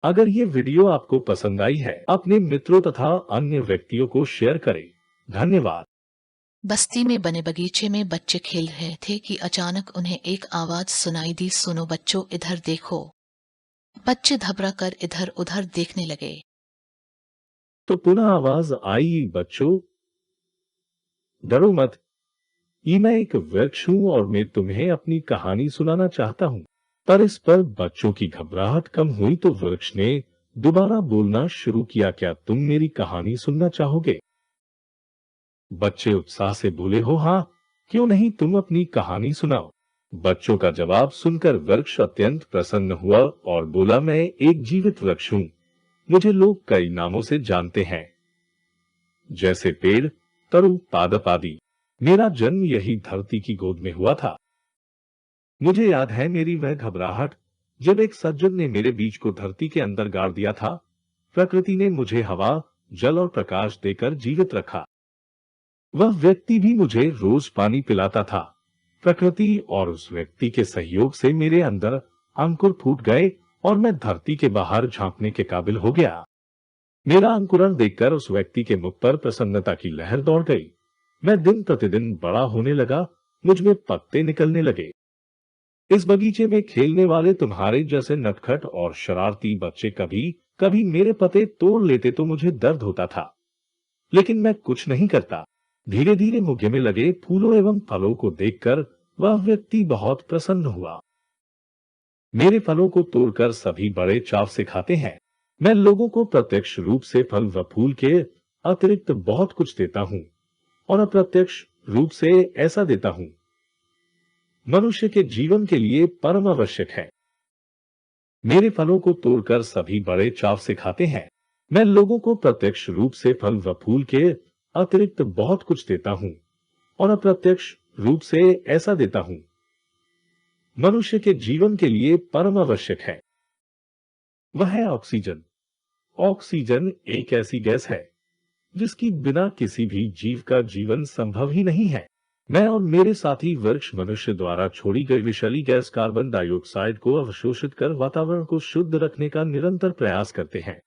अगर ये वीडियो आपको पसंद आई है, अपने मित्रों तथा अन्य व्यक्तियों को शेयर करें। धन्यवाद। बस्ती में बने बगीचे में बच्चे खेल रहे थे कि अचानक उन्हें एक आवाज सुनाई दी, सुनो बच्चों, इधर देखो। बच्चे घबरा कर इधर उधर देखने लगे। तो पुनः आवाज आई, बच्चों डरो मत, ये मैं एक वृक्ष हूँ और मैं तुम्हें अपनी कहानी सुनाना चाहता हूँ। पर इस पर बच्चों की घबराहट कम हुई तो वृक्ष ने दोबारा बोलना शुरू किया, क्या तुम मेरी कहानी सुनना चाहोगे? बच्चे उत्साह से बोले, हो हाँ, क्यों नहीं, तुम अपनी कहानी सुनाओ। बच्चों का जवाब सुनकर वृक्ष अत्यंत प्रसन्न हुआ और बोला, मैं एक जीवित वृक्ष हूँ, मुझे लोग कई नामों से जानते हैं, जैसे पेड़, तरु, पादप आदि। मेरा जन्म यही धरती की गोद में हुआ था। मुझे याद है मेरी वह घबराहट जब एक सज्जन ने मेरे बीज को धरती के अंदर गाड़ दिया था। प्रकृति ने मुझे हवा, जल और प्रकाश देकर जीवित रखा। वह व्यक्ति भी मुझे रोज पानी पिलाता था। प्रकृति और उस व्यक्ति के सहयोग से मेरे अंदर अंकुर फूट गए और मैं धरती के बाहर झांकने के काबिल हो गया। मेरा अंकुरण देखकर उस व्यक्ति के मुख पर प्रसन्नता की लहर दौड़ गई। मैं दिन प्रतिदिन बड़ा होने लगा, मुझ में पत्ते निकलने लगे। इस बगीचे में खेलने वाले तुम्हारे जैसे नटखट और शरारती बच्चे कभी कभी मेरे पत्ते तोड़ लेते तो मुझे दर्द होता था, लेकिन मैं कुछ नहीं करता। धीरे धीरे मुझे में लगे फूलों एवं फलों को देखकर वह व्यक्ति बहुत प्रसन्न हुआ। मेरे फलों को तोड़कर सभी बड़े चाव से खाते हैं। मैं लोगों को प्रत्यक्ष रूप से फल व फूल के अतिरिक्त बहुत कुछ देता हूँ और अप्रत्यक्ष रूप से ऐसा देता हूँ मनुष्य के जीवन के लिए परम आवश्यक है। मेरे फलों को तोड़कर सभी बड़े चाव से खाते हैं। मैं लोगों को प्रत्यक्ष रूप से फल व फूल के अतिरिक्त बहुत कुछ देता हूँ और अप्रत्यक्ष रूप से ऐसा देता हूँ मनुष्य के जीवन के लिए परम आवश्यक है। वह है ऑक्सीजन। ऑक्सीजन एक ऐसी गैस है जिसकी बिना किसी भी जीव का जीवन संभव ही नहीं है। मैं और मेरे साथी वृक्ष मनुष्य द्वारा छोड़ी गई विषैली गैस कार्बन डाइऑक्साइड को अवशोषित कर वातावरण को शुद्ध रखने का निरंतर प्रयास करते हैं,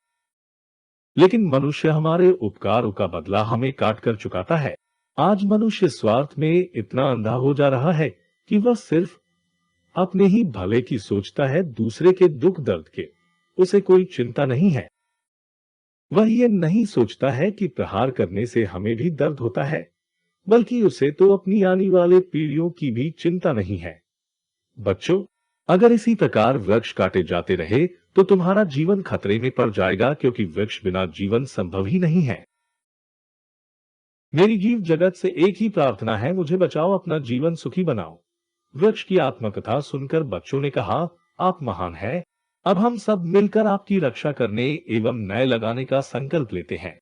लेकिन मनुष्य हमारे उपकारों का बदला हमें काट कर चुकाता है। आज मनुष्य स्वार्थ में इतना अंधा हो जा रहा है कि वह सिर्फ अपने ही भले की सोचता है, दूसरे के दुख दर्द के उसे कोई चिंता नहीं है। वह ये नहीं सोचता है कि प्रहार करने से हमें भी दर्द होता है, बल्कि उसे तो अपनी आने वाले पीढ़ियों की भी चिंता नहीं है। बच्चों, अगर इसी प्रकार वृक्ष काटे जाते रहे तो तुम्हारा जीवन खतरे में पड़ जाएगा, क्योंकि वृक्ष बिना जीवन संभव ही नहीं है। मेरी जीव जगत से एक ही प्रार्थना है, मुझे बचाओ, अपना जीवन सुखी बनाओ। वृक्ष की आत्मकथा सुनकर बच्चों ने कहा, आप महान हैं। अब हम सब मिलकर आपकी रक्षा करने एवं नए लगाने का संकल्प लेते हैं।